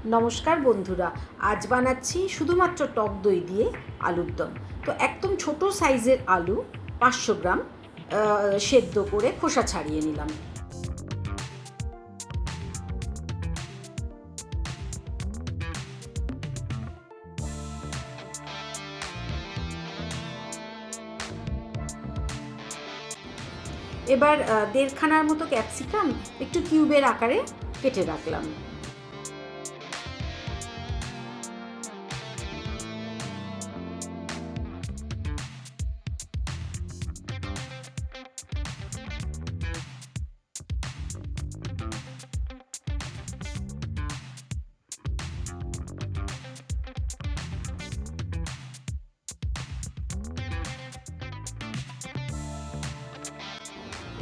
নমস্কার বন্ধুরা, আজ বানাচ্ছি শুধুমাত্র টক দই দিয়ে আলুর দম। তো একদম ছোট সাইজের আলু 500 গ্রাম সেদ্ধ করে খোসা ছাড়িয়ে নিলাম। এবার দেড়খানার মতো ক্যাপসিকাম একটু কিউবের আকারে কেটে রাখলাম।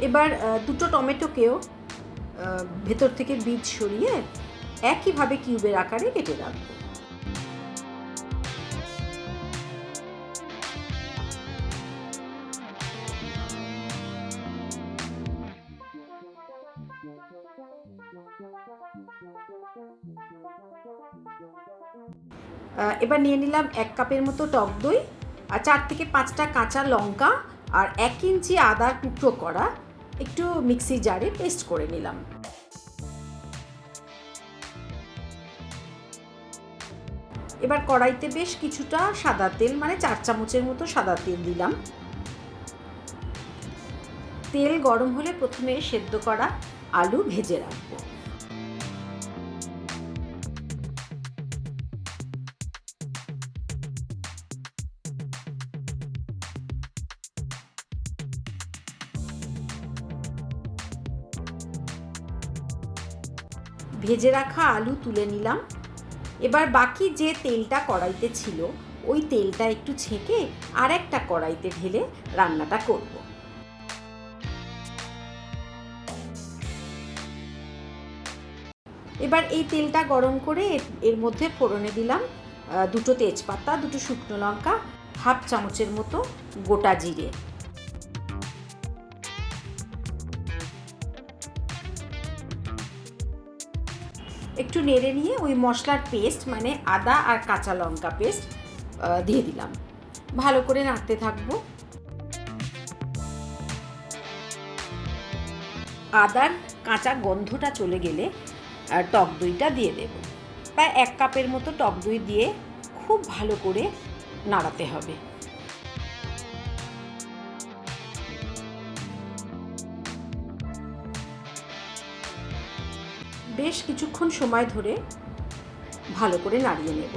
এবার দুটো টমেটোকেও ভেতর থেকে বীজ সরিয়ে একইভাবে কিউবের আকারে কেটে রাখবো। এবার নিয়ে নিলাম 1 কাপের মতো টক দই আর 4 থেকে 5টা কাঁচা লঙ্কা আর 1 ইঞ্চি আদার টুকরো করা একটু মিক্সি জারে পেস্ট করে নিলাম। এবার কড়াইতে বেশ কিছুটা সাদা তেল, মানে 4 চামচের মতো সাদা তেল দিলাম। তেল গরম হলে প্রথমে সেদ্ধ করা আলু ভেজে রাখবো। ভেজে রাখা আলু তুলে নিলাম। এবার বাকি যে তেলটা কড়াইতে ছিল ওই তেলটা একটু ছেঁকে আর একটা কড়াইতে ঢেলে রান্নাটা করব। এবার এই তেলটা গরম করে এর মধ্যে ফোড়নে দিলাম 2টো তেজপাতা, 2টো শুকনো লঙ্কা, 1/2 চামচের মতো গোটা জিরে। একটু নেড়ে নিয়ে ওই মশলার পেস্ট, মানে আদা আর কাঁচা লঙ্কা পেস্ট দিয়ে দিলাম। ভালো করে নাড়তে থাকবো। আদার কাঁচা গন্ধটা চলে গেলে টক দইটা দিয়ে দেব। প্রায় 1 কাপের মতো টক দই দিয়ে খুব ভালো করে নাড়াতে হবে। বেশ কিছুক্ষণ সময় ধরে ভালো করে নাড়িয়ে নেব।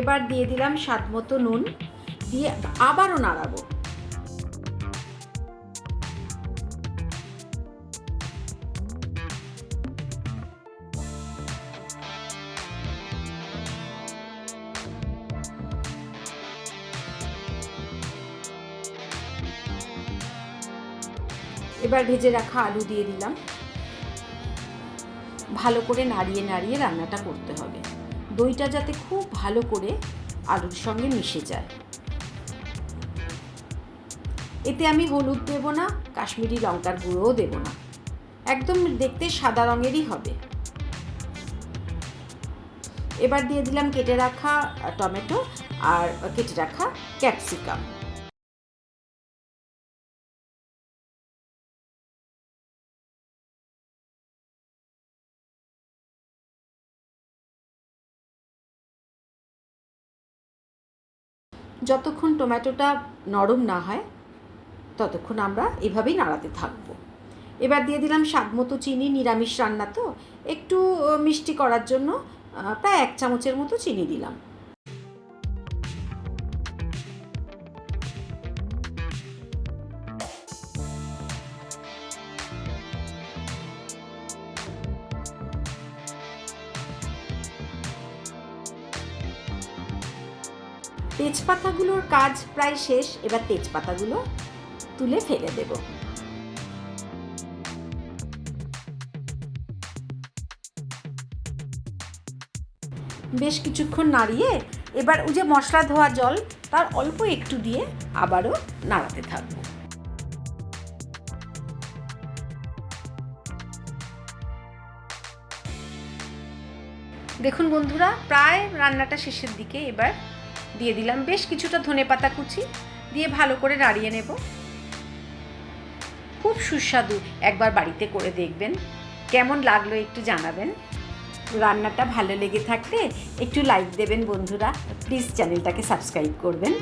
এবার দিয়ে দিলাম স্বাদ মতো নুন, দিয়ে আবারও নাড়াবো। এবার ভেজে রাখা আলু দিয়ে দিলাম। ভালো করে নাড়িয়ে নাড়িয়ে রান্নাটা করতে হবে। দইটা যাতে খুব ভালো করে আলুর সঙ্গে মিশে যায়। এতে আমি হলুদ দেব না, কাশ্মীরি লঙ্কার গুঁড়োও দেব না, একদম দেখতে সাদা রঙেরই হবে। এবার দিয়ে দিলাম কেটে রাখা টমেটো আর কেটে রাখা ক্যাপসিকাম। যতক্ষণ টমেটোটা নরম না হয় ততক্ষণ আমরা এভাবেই নাড়াতে থাকব। এবার দিয়ে দিলাম স্বাদ মতো চিনি, নিরামিষ রান্না তো একটু মিষ্টি করার জন্য প্রায় 1 চামচের মতো চিনি দিলাম। তেজপাতাগুলোর কাজ প্রায় শেষ। এবার তেজপাতাগুলো তুলে ফেলে দেব। বেশ কিছুক্ষণ নাড়িয়ে এবার ওই যে মশলা ধোয়া জল তার অল্প একটু দিয়ে আবারও নাড়াতে থাকবো। দেখুন বন্ধুরা, প্রায় রান্নাটা শেষের দিকে। এবার দিয়ে দিলাম বেশ কিছুটা ধনেপাতা কুচি, দিয়ে ভালো করে নাড়িয়ে নেব। খুব সুস্বাদু, একবার বাড়িতে করে দেখবেন। কেমন লাগলো একটু জানাবেন। রান্নাটা ভালো লেগে থাকলে একটু লাইক দেবেন বন্ধুরা, প্লিজ চ্যানেলটাকে সাবস্ক্রাইব করবেন।